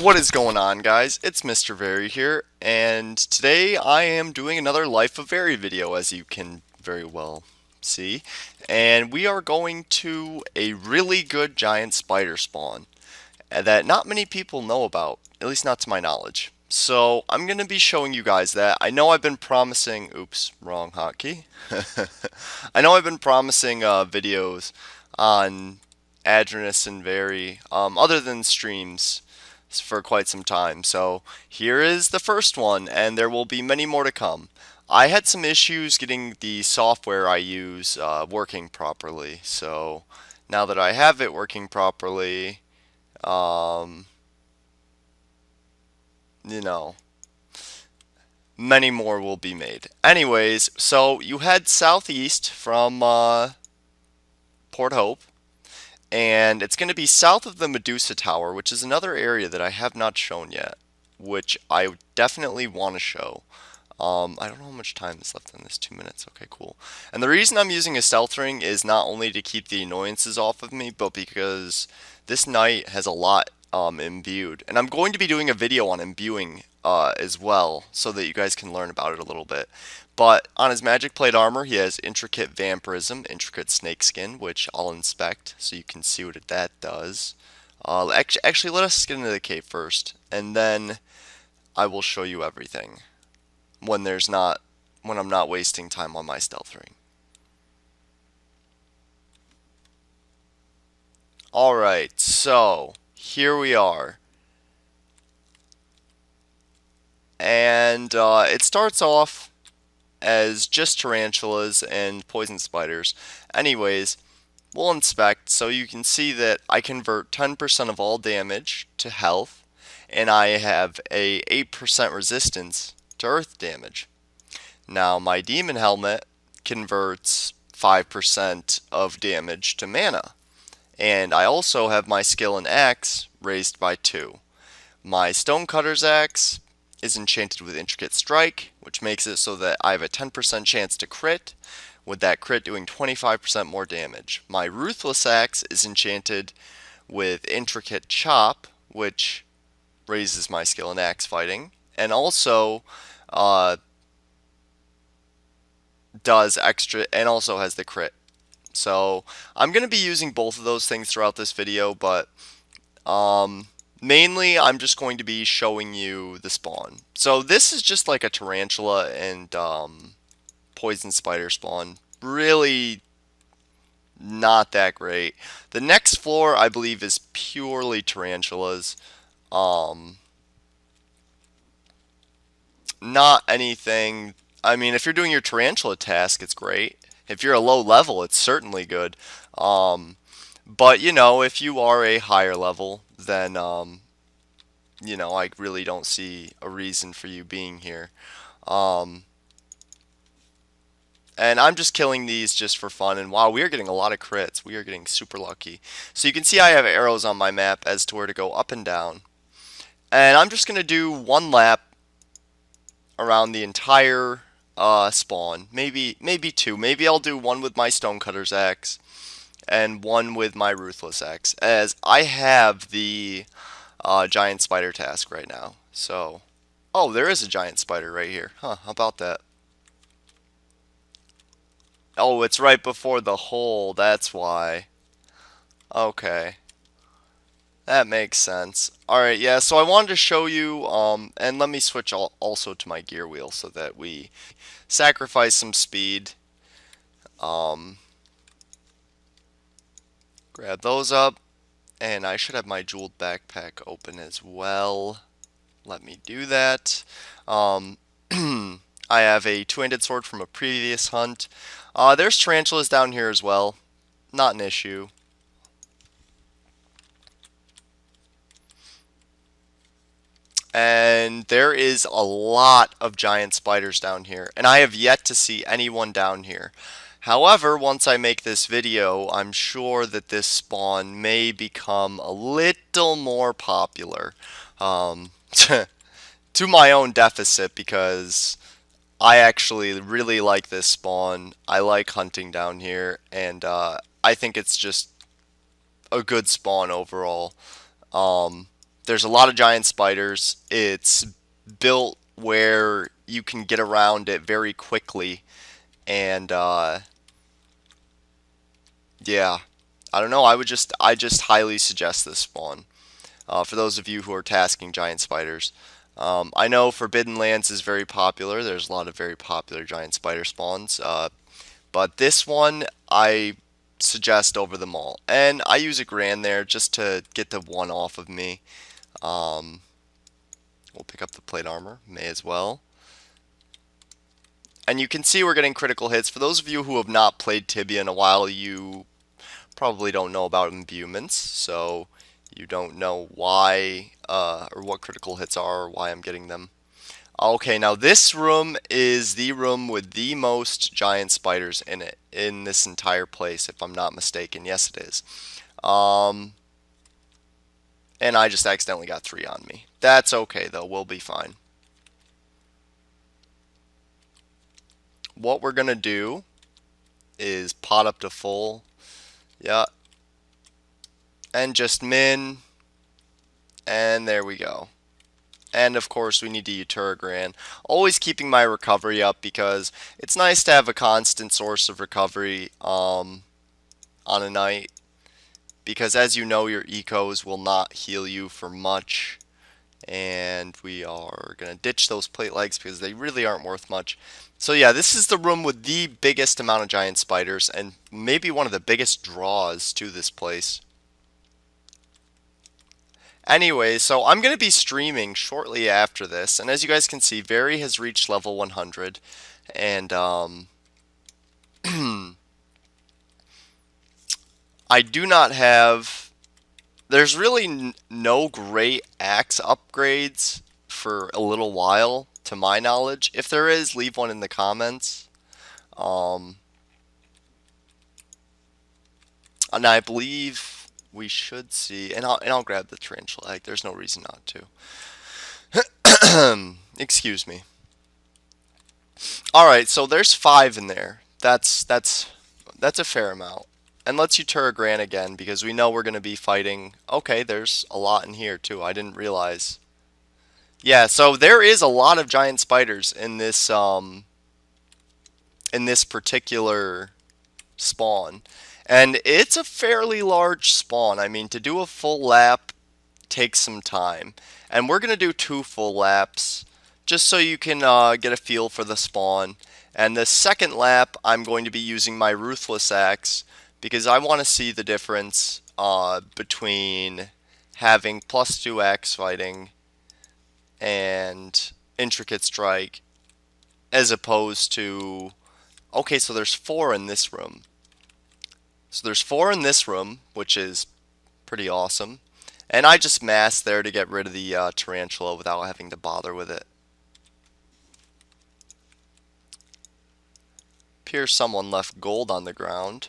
What is going on, guys? It's MrVerry here, and today I am doing another Life of Verry video, as you can very well see. And we are going to a really good giant spider spawn that not many people know about, at least not to my knowledge. So I'm going to be showing you guys that. I know I've been promising, oops, wrong hotkey. I know I've been promising videos on Adrenus and Verry, other than streams, for quite some time. So here is the first one, and there will be many more to come. I had some issues getting the software I use working properly. So now that I have it working properly, um, you know, many more will be made. Anyways, so you head southeast from Port Hope, and it's going to be south of the Medusa Tower, which is another area that I have not shown yet, which I definitely want to show. I don't know how much time is left in this. 2 minutes. Okay, cool. And the reason I'm using a stealth ring is not only to keep the annoyances off of me, but because this knight has a lot imbued. And I'm going to be doing a video on imbuing as well, so that you guys can learn about it a little bit. But on his magic plate armor, he has intricate vampirism, intricate snakeskin, which I'll inspect so you can see what that does. Actually, let us get into the cave first, and then I will show you everything when I'm not wasting time on my stealth ring. Alright, so here we are. And it starts off as just tarantulas and poison spiders. Anyways, we'll inspect so you can see that I convert 10% of all damage to health, and I have a 8% resistance to earth damage. Now my demon helmet converts 5% of damage to mana, and I also have my skill in axe raised by 2. My Stonecutter's axe is enchanted with intricate strike, which makes it so that I have a 10% chance to crit, with that crit doing 25% more damage. My Ruthless axe is enchanted with intricate chop, which raises my skill in axe fighting, and also uh, does extra, and also has the crit. So I'm going to be using both of those things throughout this video, but mainly I'm just going to be showing you the spawn. So this is just like a tarantula and poison spider spawn. Really not that great. The next floor, I believe, is purely tarantulas. Not anything. I mean, if you're doing your tarantula task, it's great. If you're a low level, it's certainly good. But if you are a higher level, then I really don't see a reason for you being here. And I'm just killing these just for fun. And wow, we are getting a lot of crits. We are getting super lucky. So you can see I have arrows on my map as to where to go up and down. And I'm just going to do one lap around the entire spawn. Maybe two. Maybe I'll do one with my Stonecutter's axe and one with my Ruthless axe, as I have the giant spider task right now. So, oh, there is a giant spider right here. Huh, how about that? Oh, it's right before the hole, that's why. Okay. That makes sense. Alright, yeah, so I wanted to show you, and let me switch also to my gear wheel so that we sacrifice some speed. Grab those up, and I should have my jeweled backpack open as well. Let me do that. I have a two-handed sword from a previous hunt. There's tarantulas down here as well. Not an issue. And there is a lot of giant spiders down here, and I have yet to see anyone down here. However, once I make this video, I'm sure that this spawn may become a little more popular, to my own deficit, because I actually really like this spawn. I like hunting down here, and I think it's just a good spawn overall. There's a lot of giant spiders. It's built where you can get around it very quickly, and yeah, I don't know. I just highly suggest this spawn for those of you who are tasking giant spiders. I know Forbidden Lands is very popular. There's a lot of very popular giant spider spawns, but this one I suggest over them all. And I use a grand there just to get the one off of me. Um, we'll pick up the plate armor, may as well. And you can see we're getting critical hits. For those of you who have not played Tibia in a while, you probably don't know about imbuements, so you don't know why or what critical hits are or why I'm getting them. Okay, now this room is the room with the most giant spiders in it, in this entire place, if I'm not mistaken. Yes, it is. And I just accidentally got 3 on me. That's okay, though. We'll be fine. What we're going to do is pot up to full. Yeah. And just min. And there we go. And of course we need to Uturagran. Always keeping my recovery up because it's nice to have a constant source of recovery on a night. Because as you know, your ecos will not heal you for much. And we are going to ditch those plate legs because they really aren't worth much. So yeah, this is the room with the biggest amount of giant spiders and maybe one of the biggest draws to this place. Anyway, so I'm going to be streaming shortly after this, and as you guys can see, Verry has reached level 100, and I do not have... There's really no great axe upgrades for a little while, to my knowledge. If there is, leave one in the comments. And I believe we should see, and I'll grab the tarantula egg. There's no reason not to. Excuse me. All right, so there's 5 in there. That's a fair amount. And let's Uturagran again because we know we're going to be fighting. Okay, there's a lot in here too. I didn't realize. Yeah, so there is a lot of giant spiders in this particular spawn. And it's a fairly large spawn. I mean, to do a full lap takes some time. And we're going to do 2 full laps just so you can get a feel for the spawn. And the second lap, I'm going to be using my Ruthless Axe because I want to see the difference between having +2 axe fighting and Intricate Strike as opposed to... Okay, so there's 4 in this room. So there's 4 in this room, which is pretty awesome. And I just masked there to get rid of the tarantula without having to bother with it. Appears someone left gold on the ground.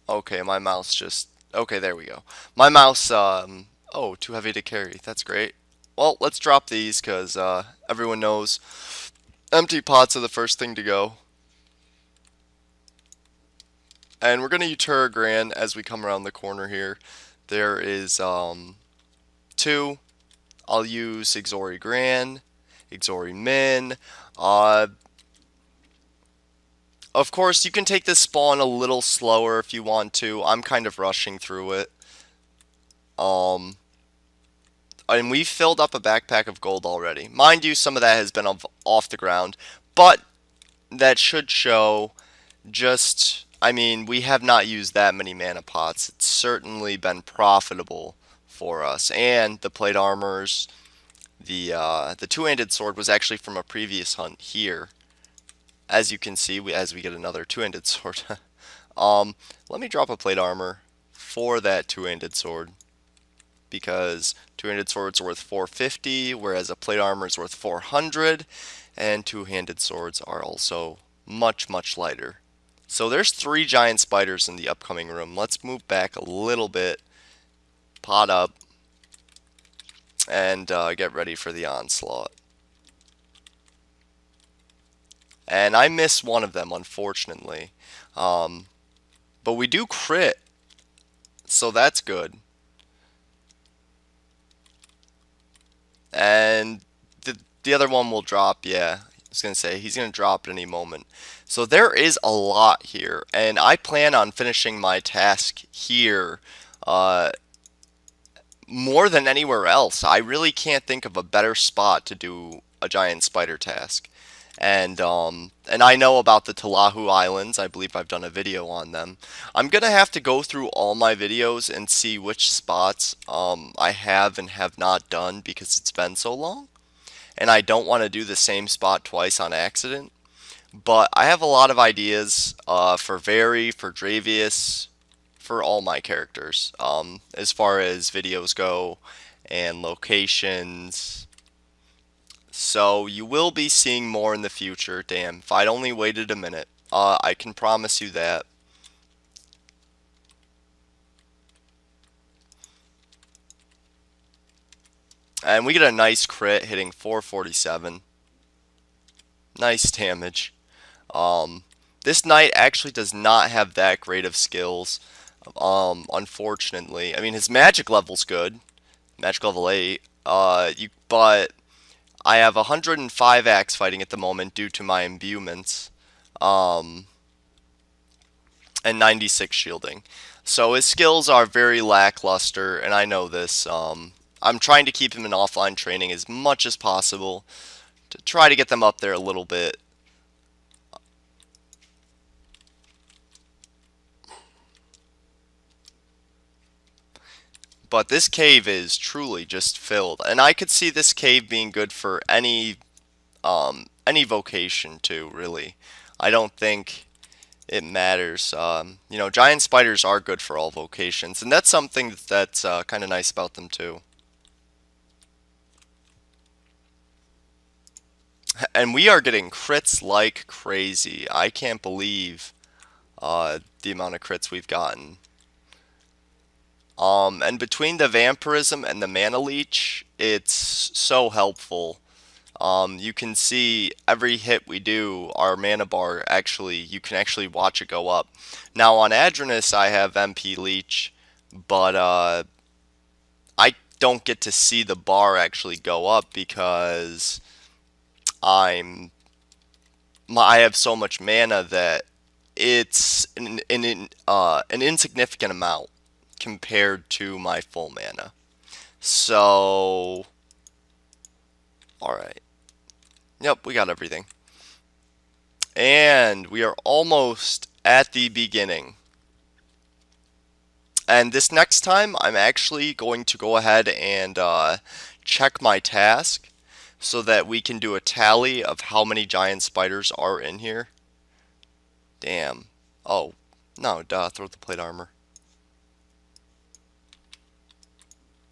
Okay, my mouse just... Okay, there we go. My mouse, oh, too heavy to carry. That's great. Well, let's drop these because everyone knows empty pots are the first thing to go. And we're going to Uturagran as we come around the corner here. There is 2. I'll use Ixori Gran, Ixori Min. Of course, you can take this spawn a little slower if you want to. I'm kind of rushing through it. And we've filled up a backpack of gold already. Mind you, some of that has been off the ground. But that should show just... I mean, we have not used that many mana pots. It's certainly been profitable for us. And the plate armors, the two-handed sword was actually from a previous hunt here. As you can see, as we get another two-handed sword. Let me drop a plate armor for that two-handed sword. Because two-handed swords are worth 450, whereas a plate armor is worth 400. And two-handed swords are also much, much lighter. So there's 3 giant spiders in the upcoming room. Let's move back a little bit, pot up, and get ready for the onslaught. And I missed one of them, unfortunately. But we do crit so that's good. And the other one will drop, yeah. I was gonna say he's gonna drop at any moment. So there is a lot here, and I plan on finishing my task here uh, more than anywhere else. I really can't think of a better spot to do a giant spider task. And I know about the Talahu Islands. I believe I've done a video on them. I'm gonna have to go through all my videos and see which spots I have and have not done because it's been so long, and I don't want to do the same spot twice on accident. But I have a lot of ideas for Verry, for Dravius, for all my characters, as far as videos go and locations. So you will be seeing more in the future. Damn, if I'd only waited a minute. I can promise you that. And we get a nice crit hitting 447. Nice damage. Um, this knight actually does not have that great of skills. Unfortunately, I mean his magic level's good, magic level 8. But I have 105 axe fighting at the moment due to my imbuements, um, and 96 shielding. So his skills are very lackluster, and I know this. I'm trying to keep him in offline training as much as possible to try to get them up there a little bit. But this cave is truly just filled, and I could see this cave being good for any vocation too. Really, I don't think it matters. Giant spiders are good for all vocations, and that's something that's kind of nice about them too. And we are getting crits like crazy. I can't believe the amount of crits we've gotten. And between the vampirism and the mana leech, it's so helpful. You can see every hit we do, our mana bar actually, you can actually watch it go up. Now on Adranus, I have MP leech, but I don't get to see the bar actually go up because I'm I have so much mana that it's an insignificant amount compared to my full mana. So, all right. Yep, we got everything. And we are almost at the beginning. And this next time, I'm actually going to go ahead and check my task so that we can do a tally of how many giant spiders are in here. Damn. Oh, no, duh, throw the plate armor.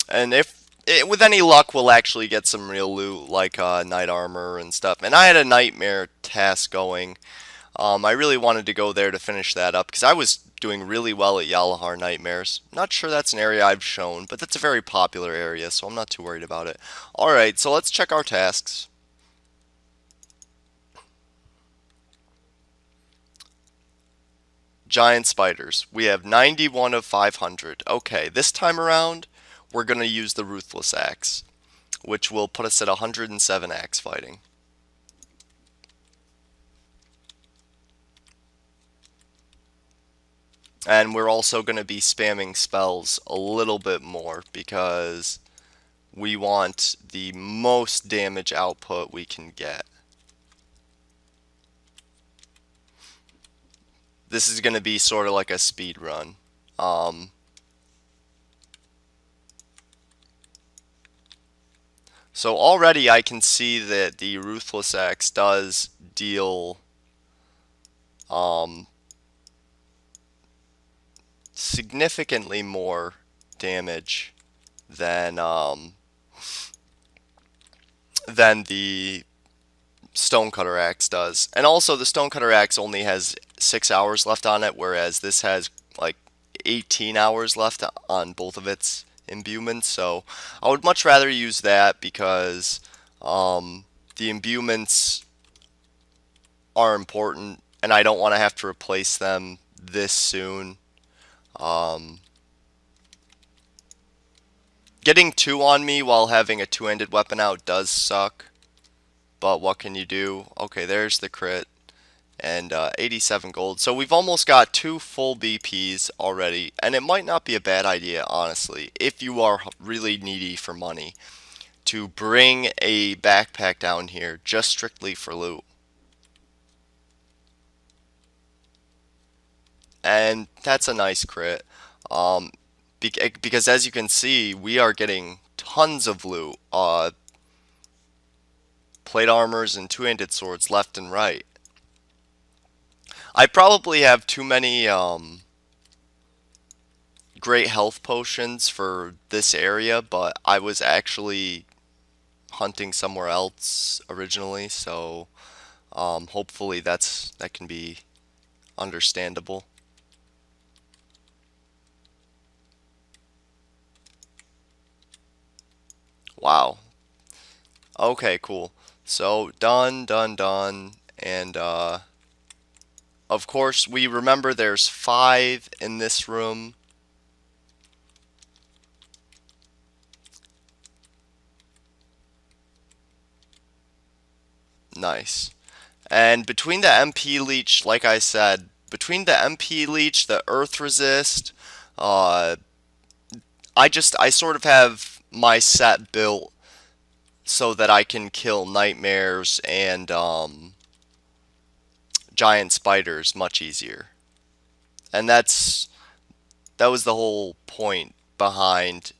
And with any luck, we'll actually get some real loot like knight armor and stuff. And I had a nightmare task going. I really wanted to go there to finish that up because I was doing really well at Yalahar Nightmares. Not sure that's an area I've shown, but that's a very popular area, so I'm not too worried about it. Alright, so let's check our tasks. Giant spiders. We have 91 of 500. Okay, this time around, we're going to use the Ruthless Axe, which will put us at 107 axe fighting. And we're also going to be spamming spells a little bit more because we want the most damage output we can get. This is going to be sort of like a speed run. So already I can see that the Ruthless Axe does deal significantly more damage than the Stonecutter Axe does. And also the Stonecutter Axe only has 6 hours left on it, whereas this has like 18 hours left on both of its imbuements. So I would much rather use that because the imbuements are important and I don't want to have to replace them this soon. Um, Getting two on me while having a two-handed weapon out does suck, but what can you do? Okay, there's the crit, and 87 gold. So we've almost got two full BPs already, and it might not be a bad idea, honestly, if you are really needy for money, to bring a backpack down here just strictly for loot. And that's a nice crit. Um, because as you can see, we are getting tons of loot. Plate armors and two-handed swords left and right. I probably have too many great health potions for this area, but I was actually hunting somewhere else originally, so hopefully that can be understandable. Wow. Okay, cool. So done, done, done, and of course we remember there's 5 in this room. Nice. And between the MP leech, like I said, between the MP leech, the earth resist, uh, I sort of have my set built so that I can kill nightmares and giant spiders much easier. And that was the whole point behind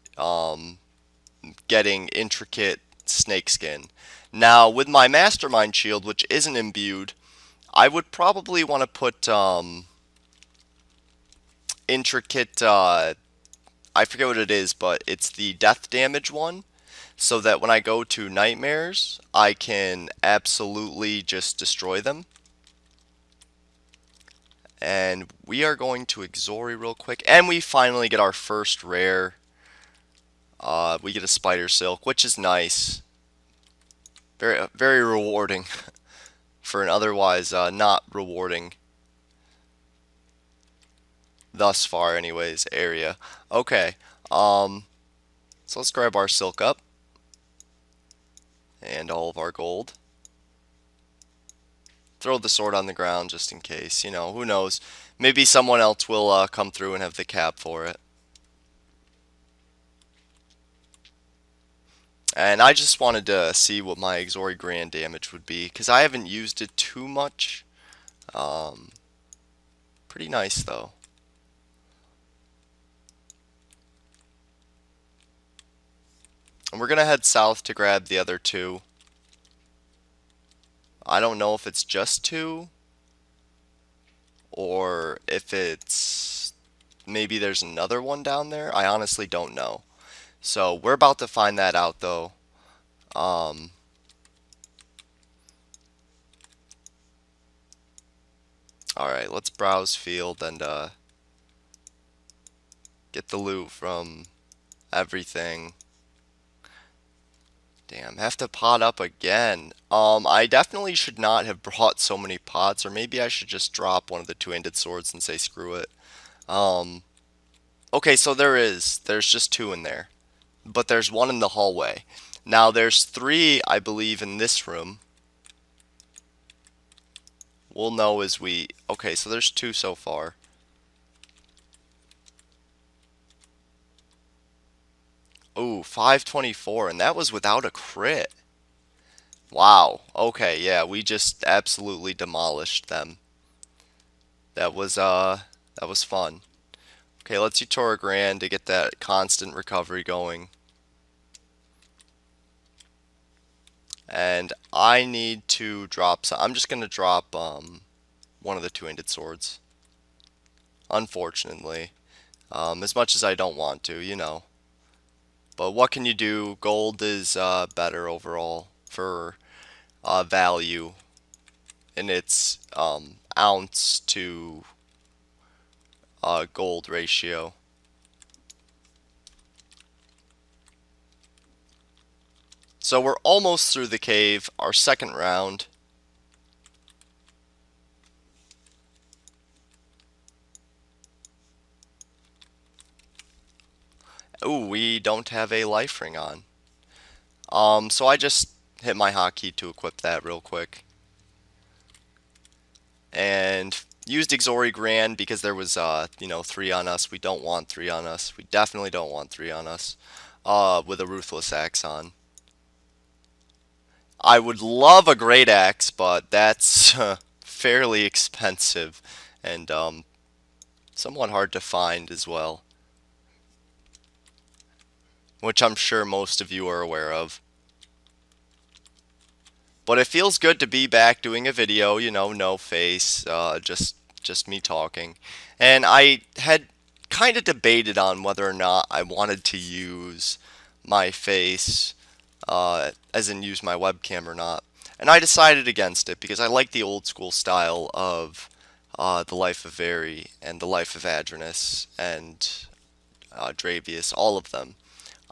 getting intricate snakeskin. Now, with my mastermind shield, which isn't imbued, I would probably want to put intricate. I forget what it is, but it's the death damage one, so that when I go to nightmares, I can absolutely just destroy them. And we are going to Exori real quick, and we finally get our first rare. We get a spider silk, which is nice. Very, very rewarding for an otherwise not rewarding, thus far anyways, area. Okay, so let's grab our silk up and all of our gold. Throw the sword on the ground just in case, who knows. Maybe someone else will come through and have the cap for it. And I just wanted to see what my Exori Grand damage would be, because I haven't used it too much. Pretty nice, though. And we're going to head south to grab the other two. I don't know if it's just two, or if it's maybe there's another one down there. I honestly don't know. So we're about to find that out, though. Alright, let's browse field and get the loot from everything. Damn, have to pot up again. I definitely should not have brought so many pots, or maybe I should just drop one of the two-handed swords and say screw it. Okay, so there's just 2 in there, but there's 1 in the hallway. Now there's 3, I believe, in this room. We'll know as we... Okay, so there's 2 so far. Ooh, 524, and that was without a crit. Wow. Okay, yeah, we just absolutely demolished them. That was fun. Okay, let's use Tora Grand to get that constant recovery going. And I need to drop some. I'm just gonna drop one of the two-handed swords. Unfortunately. As much as I don't want to. But what can you do? Gold is better overall for value in its ounce to gold ratio. So we're almost through the cave, our second round. Ooh, we don't have a life ring on. So I just hit my hotkey to equip that real quick. And used Exori Grand because there was, 3 on us. We don't want 3 on us. We definitely don't want 3 on us. With a Ruthless Axe on. I would love a Great Axe, but that's fairly expensive and somewhat hard to find as well, which I'm sure most of you are aware of. But it feels good to be back doing a video, no face, just me talking. And I had kind of debated on whether or not I wanted to use my face, as in use my webcam or not. And I decided against it because I like the old school style of the Life of Verry and the Life of Adranus and Dravius, all of them.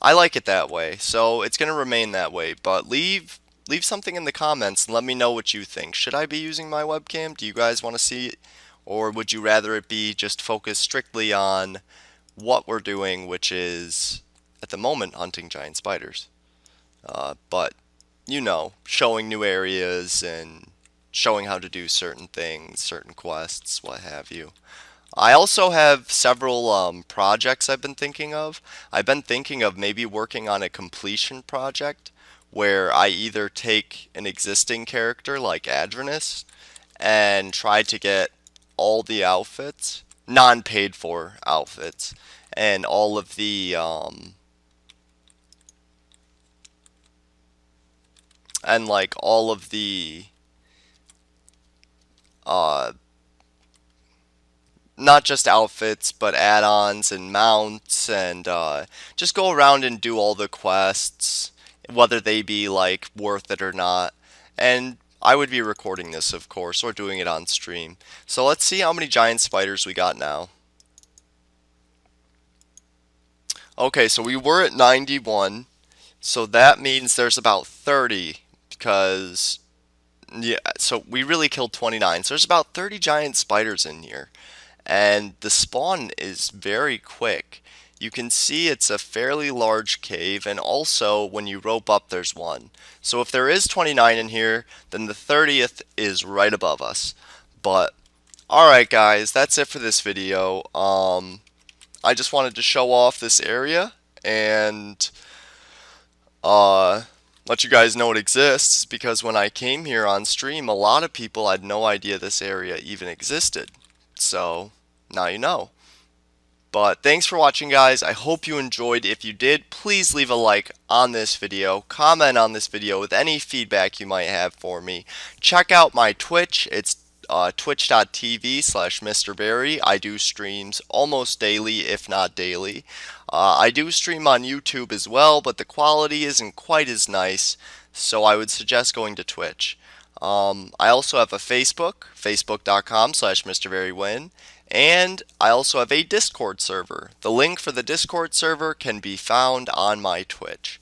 I like it that way, so it's going to remain that way. But leave something in the comments and let me know what you think. Should I be using my webcam? Do you guys want to see it? Or would you rather it be just focused strictly on what we're doing, which is, at the moment, hunting giant spiders? But, showing new areas and showing how to do certain things, certain quests, what have you. I also have several projects I've been thinking of. I've been thinking of maybe working on a completion project where I either take an existing character like Adranus and try to get all the outfits, non-paid for outfits, and all of the all of the uh, not just outfits, but add-ons and mounts, and just go around and do all the quests, whether they be like worth it or not. And I would be recording this, of course, or doing it on stream. So let's see how many giant spiders we got now. Okay, so we were at 91, so that means there's about 30, because yeah, so we really killed 29. So there's about 30 giant spiders in here. And the spawn is very quick. You can see it's a fairly large cave, and also when you rope up there's one. So if there is 29 in here, then the 30th is right above us. But alright guys, that's it for this video. I just wanted to show off this area and let you guys know it exists, because when I came here on stream, a lot of people had no idea this area even existed. So now you know. But thanks for watching, guys. I hope you enjoyed. If you did, please leave a like on this video. Comment on this video with any feedback you might have for me. Check out my Twitch. It's twitch.tv/MrVerry. I do streams almost daily, if not daily. I do stream on YouTube as well, but the quality isn't quite as nice, so I would suggest going to Twitch. I also have a Facebook, facebook.com/MrVerryWin, and I also have a Discord server. The link for the Discord server can be found on my Twitch.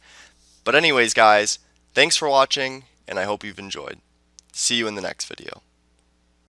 But anyways, guys, thanks for watching, and I hope you've enjoyed. See you in the next video.